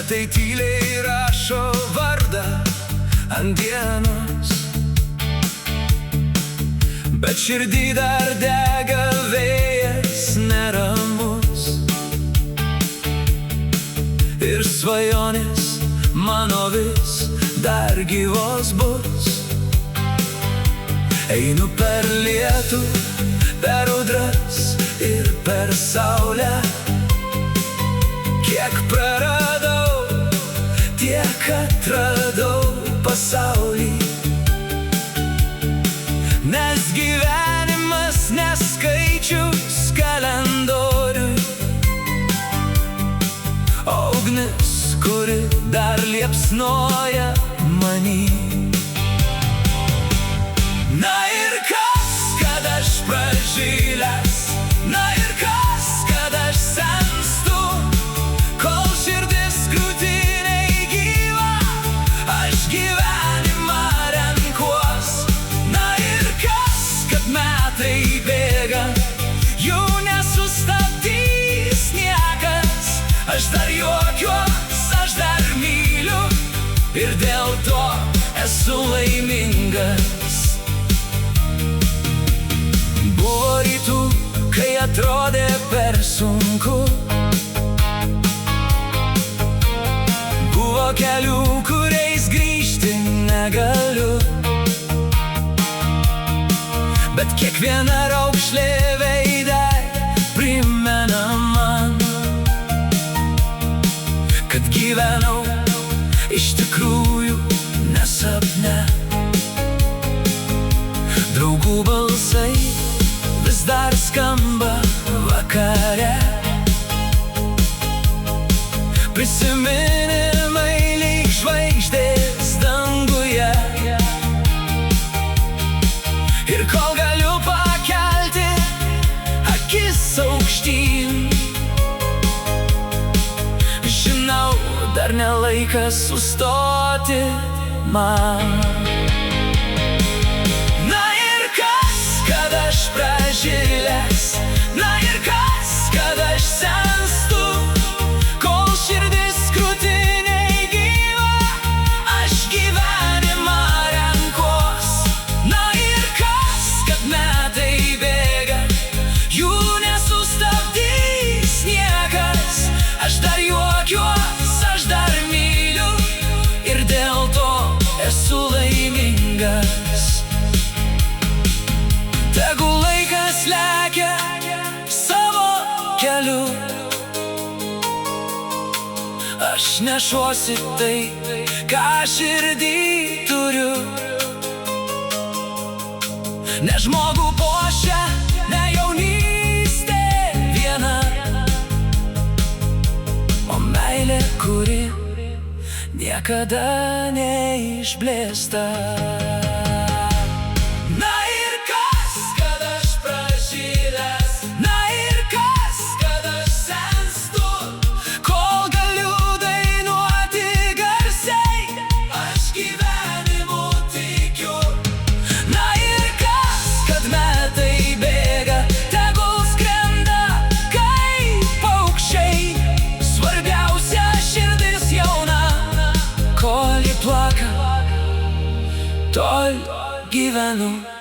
Poetai tyliai rašo vardą ant dienos, bet širdį dar dega vėjas neramus. Ir svajonės mano vis dar gyvos bus. Einu per lietų, per audras ir per saulę. Kiek praradau, tiek atradau pasaulį. Nes gyvenimas neskaičius kalendorių, o ugnis, kuri dar liepsnoja many. Na ir kas, kad aš pražilęs, na ir kas, kad aš senstu, kol širdis krūtinėj gyva, aš gyvenimą renkuos. Na ir kas, kad metai bėga, jų nesustabdys niekas. Aš dar juokiuos, aš dar myliu ir dėl to esu laimingas. Buvo rytų, kai atrodė per sunku, buvo kelių, kuriais grįžti negaliu, bet kiekviena raukšlė veide primena man, kad gyvenau iš tikrųjų ne sapne. Draugų balsai vis dar skamba vakare, prisiminimai lyg žvaigždės danguje. Ir kol galiu pakelti akis aukštyn, žinau, dar ne laikas sustoti man. Kad aš pražilęs, na ir kas, kad aš senstu, kol širdis krūtinėj gyva, aš gyvenimą renkuos. Na ir kas, kad metai bėga, jų nesustabdys niekas. Aš dar juokiuos, aš dar myliu ir dėl to esu laimingas. Tegul laikas lekia savo keliu, aš nešuosi tai, ką širdį turiu. Ne žmogų puošia, ne jaunystė viena, o meilė, kuri niekada neišblėsta. Tol gyvenu.